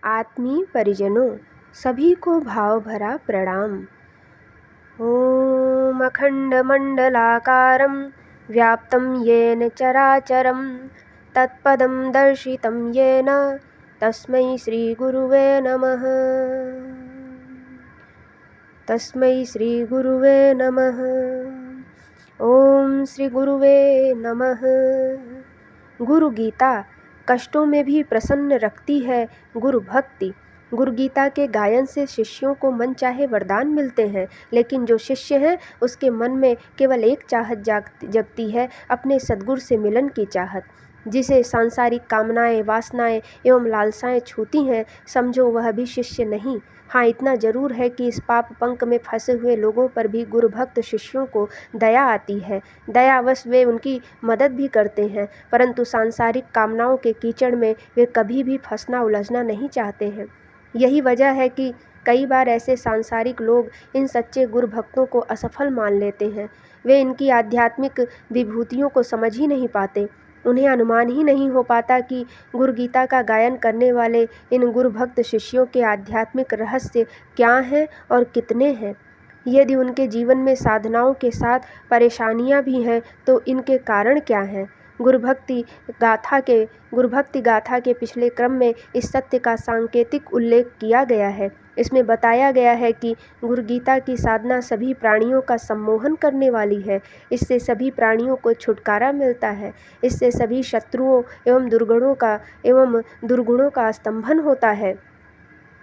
आत्मीय परिजनों, सभी को भाव भरा प्रणाम। ओम अखंडमंडलाकारं व्याप्तं येन चराचरं तत्पदं दर्शितं येन तस्मै श्री गुरुवे नमः। तस्मै श्री गुरुवे नमः। ओम श्री गुरुवे नमः। गुरु गीता कष्टों में भी प्रसन्न रखती है गुरु भक्ति। गुरु गीता के गायन से शिष्यों को मन चाहे वरदान मिलते हैं, लेकिन जो शिष्य हैं उसके मन में केवल एक चाहत जगती है, अपने सद्गुरु से मिलन की चाहत। जिसे सांसारिक कामनाएं, वासनाएं एवं लालसाएं छूती हैं, समझो वह भी शिष्य नहीं। हाँ, इतना जरूर है कि इस पाप पंख में फंसे हुए लोगों पर भी गुरु भक्त शिष्यों को दया आती है। दयावश वे उनकी मदद भी करते हैं, परंतु सांसारिक कामनाओं के कीचड़ में वे कभी भी फंसना उलझना नहीं चाहते हैं। यही वजह है कि कई बार ऐसे सांसारिक लोग इन सच्चे गुरु भक्तों को असफल मान लेते हैं। वे इनकी आध्यात्मिक विभूतियों को समझ ही नहीं पाते। उन्हें अनुमान ही नहीं हो पाता कि गुरु गीता का गायन करने वाले इन गुरु भक्त शिष्यों के आध्यात्मिक रहस्य क्या हैं और कितने हैं। यदि उनके जीवन में साधनाओं के साथ परेशानियां भी हैं तो इनके कारण क्या हैं। गुरु भक्ति गाथा के पिछले क्रम में इस सत्य का सांकेतिक उल्लेख किया गया है। इसमें बताया गया है कि गुरु गीता की साधना सभी प्राणियों का सम्मोहन करने वाली है। इससे सभी प्राणियों को छुटकारा मिलता है। इससे सभी शत्रुओं एवं दुर्गुणों का स्तंभन होता है,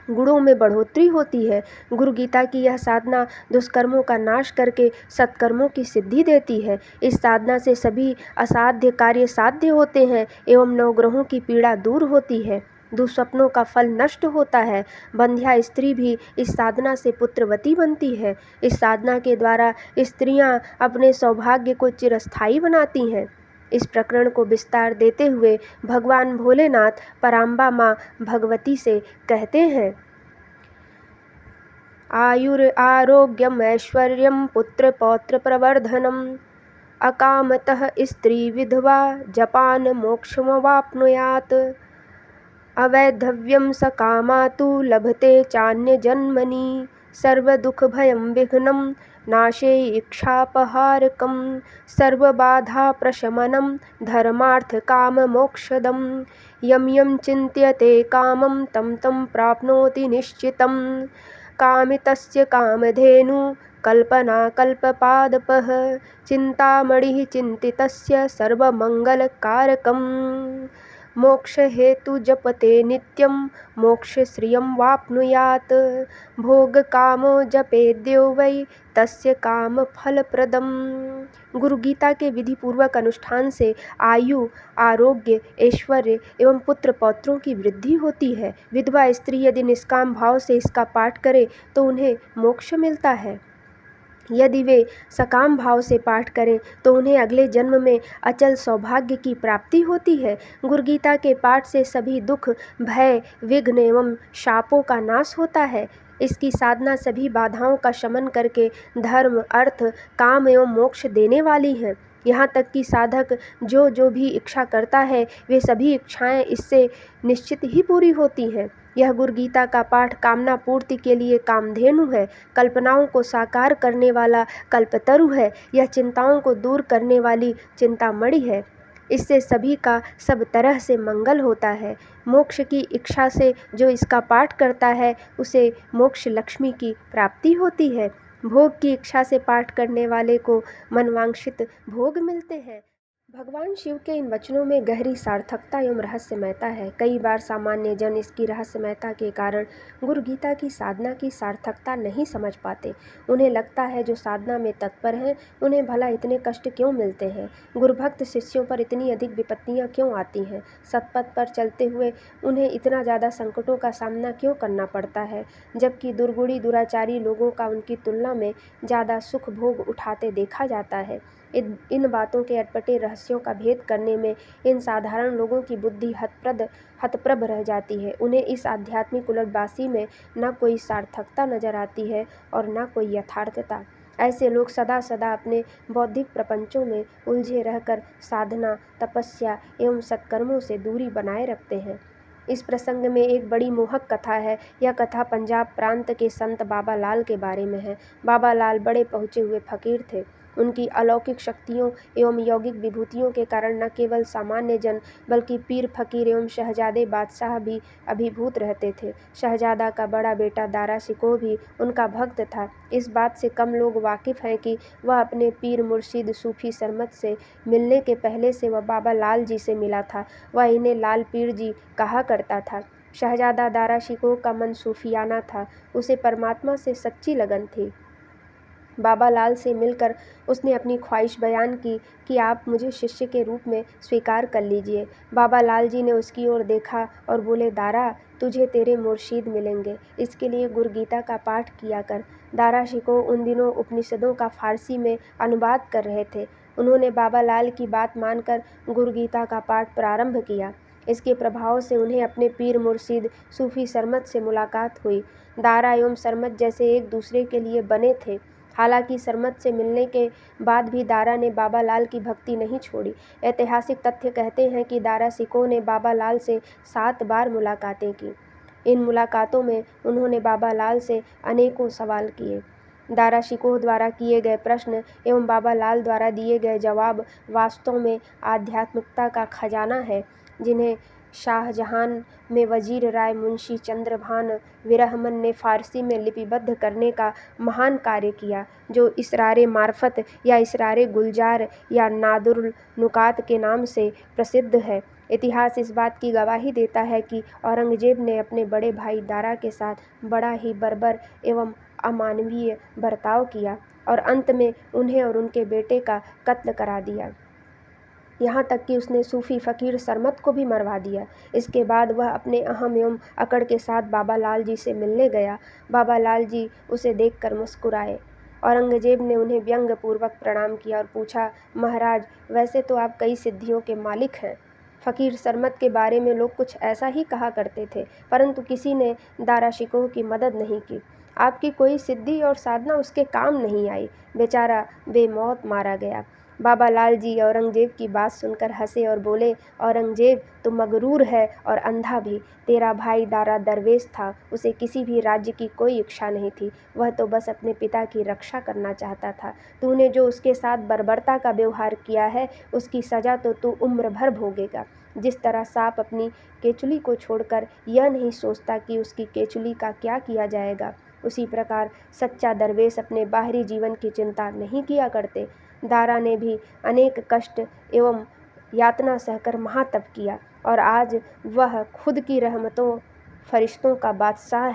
गुणों में बढ़ोतरी होती है। गुरु गीता की यह साधना दुष्कर्मों का नाश करके सत्कर्मों की सिद्धि देती है। इस साधना से सभी असाध्य कार्य साध्य होते हैं एवं नवग्रहों की पीड़ा दूर होती है। दुस्वप्नों का फल नष्ट होता है। बंध्या स्त्री भी इस साधना से पुत्रवती बनती है। इस साधना के द्वारा स्त्रियां अपने सौभाग्य को चिरस्थायी बनाती हैं। इस प्रकरण को विस्तार देते हुए भगवान भोलेनाथ पराम्बा माँ भगवती से कहते हैं, आयुर आरोग्यम ऐश्वर्यम पुत्र पौत्र प्रवर्धनम अकामतः स्त्री विधवा जपान मोक्षमवाप्नुयात् अवैधव्यम स कामातु लभते चान्य जन्मनि सर्वदुःखभयं विघ्नं नाशे इच्छापहारकं सर्वबाधाप्रशमनं धर्मार्थकाममोक्षदं यं यं चिन्तयते कामं तं तं प्राप्नोति निश्चितं कामितस्य कामधेनु कल्पनाकल्पपादपः चिन्तामणिः चिन्तितस्य सर्वमङ्गलकारकम् मोक्ष हेतु जपते नित्यं मोक्षश्रियं वाप्नुयात् भोग कामो जपेद्यो वै तस्य काम फलप्रदम्। गुरु गीता के विधि पूर्वक अनुष्ठान से आयु, आरोग्य, ऐश्वर्य एवं पुत्र पौत्रों की वृद्धि होती है। विधवा स्त्री यदि निष्काम भाव से इसका पाठ करे तो उन्हें मोक्ष मिलता है। यदि वे सकाम भाव से पाठ करें तो उन्हें अगले जन्म में अचल सौभाग्य की प्राप्ति होती है। गुरु गीता के पाठ से सभी दुख, भय, विघ्न एवं शापों का नाश होता है। इसकी साधना सभी बाधाओं का शमन करके धर्म, अर्थ, काम एवं मोक्ष देने वाली है। यहाँ तक कि साधक जो भी इच्छा करता है वे सभी इच्छाएं इससे निश्चित ही पूरी होती हैं। यह गुरु गीता का पाठ कामना पूर्ति के लिए कामधेनु है, कल्पनाओं को साकार करने वाला कल्पतरु है, यह चिंताओं को दूर करने वाली चिंतामणि है। इससे सभी का सब तरह से मंगल होता है। मोक्ष की इच्छा से जो इसका पाठ करता है उसे मोक्ष लक्ष्मी की प्राप्ति होती है। भोग की इच्छा से पाठ करने वाले को मनवांछित भोग मिलते हैं। भगवान शिव के इन वचनों में गहरी सार्थकता एवं रहस्यमयता है। कई बार सामान्य जन इसकी रहस्यमयता के कारण गुरु गीता की साधना की सार्थकता नहीं समझ पाते। उन्हें लगता है जो साधना में तत्पर हैं उन्हें भला इतने कष्ट क्यों मिलते हैं, गुरुभक्त शिष्यों पर इतनी अधिक विपत्तियां क्यों आती हैं, सतपथ पर चलते हुए उन्हें इतना ज़्यादा संकटों का सामना क्यों करना पड़ता है, जबकि दुर्गुणी दुराचारी लोगों का उनकी तुलना में ज़्यादा सुख भोग उठाते देखा जाता है। इन बातों के अटपटे रहस्यों का भेद करने में इन साधारण लोगों की बुद्धि हतप्रभ रह जाती है। उन्हें इस आध्यात्मिक उलटबासी में न कोई सार्थकता नजर आती है और न कोई यथार्थता। ऐसे लोग सदा सदा अपने बौद्धिक प्रपंचों में उलझे रहकर साधना, तपस्या एवं सत्कर्मों से दूरी बनाए रखते हैं। इस प्रसंग में एक बड़ी मोहक कथा है। यह कथा पंजाब प्रांत के संत बाबा लाल के बारे में है। बाबा लाल बड़े पहुँचे हुए फकीर थे। उनकी अलौकिक शक्तियों एवं यौगिक विभूतियों के कारण न केवल सामान्य जन बल्कि पीर फकीर एवं शहजादे बादशाह भी अभिभूत रहते थे। शहजादा का बड़ा बेटा दारा शिकोह भी उनका भक्त था। इस बात से कम लोग वाकिफ हैं कि वह अपने पीर मुर्शिद सूफी सरमद से मिलने के पहले से वह बाबा लाल जी से मिला था। वह इन्हें लाल पीर जी कहा करता था। शहजादा दारा शिकोह का मन सूफियाना था। उसे परमात्मा से सच्ची लगन थी। बाबा लाल से मिलकर उसने अपनी ख्वाहिश बयान की कि आप मुझे शिष्य के रूप में स्वीकार कर लीजिए। बाबा लाल जी ने उसकी ओर देखा और बोले, दारा, तुझे तेरे मुर्शीद मिलेंगे, इसके लिए गुरगीता का पाठ किया कर। दारा शिकोह उन दिनों उपनिषदों का फारसी में अनुवाद कर रहे थे। उन्होंने बाबा लाल की बात मानकर गुरगीता का पाठ प्रारंभ किया। इसके प्रभाव से उन्हें अपने पीर मुर्शिद सूफी सरमद से मुलाकात हुई। दारा एवं सरमद जैसे एक दूसरे के लिए बने थे। हालांकि सरमद से मिलने के बाद भी दारा ने बाबा लाल की भक्ति नहीं छोड़ी। ऐतिहासिक तथ्य कहते हैं कि दारा शिकोह ने बाबा लाल से 7 बार मुलाकातें की। इन मुलाकातों में उन्होंने बाबा लाल से अनेकों सवाल किए। दारा शिकोह द्वारा किए गए प्रश्न एवं बाबा लाल द्वारा दिए गए जवाब वास्तव में आध्यात्मिकता का खजाना है, जिन्हें शाहजहान में वजीर राय मुंशी चंद्रभान विरहमन ने फारसी में लिपिबद्ध करने का महान कार्य किया, जो इसरारे मार्फत या इसरारे गुलजार या नादुल नुकात के नाम से प्रसिद्ध है। इतिहास इस बात की गवाही देता है कि औरंगजेब ने अपने बड़े भाई दारा के साथ बड़ा ही बर्बर एवं अमानवीय बर्ताव किया और अंत में उन्हें और उनके बेटे का कत्ल करा दिया। यहाँ तक कि उसने सूफी फ़कीर सरमद को भी मरवा दिया। इसके बाद वह अपने अहम एवं अकड़ के साथ बाबा लाल जी से मिलने गया। बाबा लाल जी उसे देखकर मुस्कुराए। औरंगजेब ने उन्हें व्यंग्यपूर्वक प्रणाम किया और पूछा, महाराज, वैसे तो आप कई सिद्धियों के मालिक हैं। फ़कीर सरमद के बारे में लोग कुछ ऐसा ही कहा करते थे, परंतु किसी ने दारा शिकोह की मदद नहीं की। आपकी कोई सिद्धि और साधना उसके काम नहीं आई। बेचारा बेमौत मारा गया। बाबा लाल जी औरंगजेब की बात सुनकर हंसे और बोले, औरंगजेब, तू मगरूर है और अंधा भी। तेरा भाई दारा दरवेश था। उसे किसी भी राज्य की कोई इच्छा नहीं थी। वह तो बस अपने पिता की रक्षा करना चाहता था। तूने जो उसके साथ बर्बरता का व्यवहार किया है, उसकी सज़ा तो तू उम्र भर भोगेगा। जिस तरह सांप अपनी केचुली को छोड़कर यह नहीं सोचता कि उसकी केचुली का क्या किया जाएगा, उसी प्रकार सच्चा दरवेश अपने बाहरी जीवन की चिंता नहीं किया करते। दारा ने भी अनेक कष्ट एवं यातना सहकर महातप किया और आज वह खुद की रहमतों फरिश्तों का बादशाह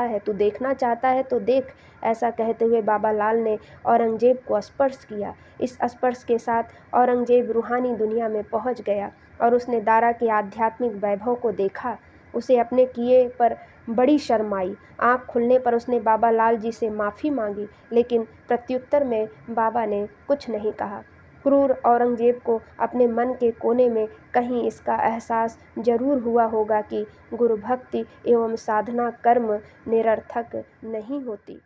है। तू देखना चाहता है तो देख। ऐसा कहते हुए बाबा लाल ने औरंगजेब को स्पर्श किया। इस स्पर्श के साथ औरंगजेब रूहानी दुनिया में पहुंच गया और उसने दारा के आध्यात्मिक वैभव को देखा। उसे अपने किए पर बड़ी शर्म आई। आँख खुलने पर उसने बाबा लाल जी से माफ़ी मांगी, लेकिन प्रत्युत्तर में बाबा ने कुछ नहीं कहा। क्रूर औरंगजेब को अपने मन के कोने में कहीं इसका एहसास जरूर हुआ होगा कि गुरु भक्ति एवं साधना कर्म निरर्थक नहीं होती।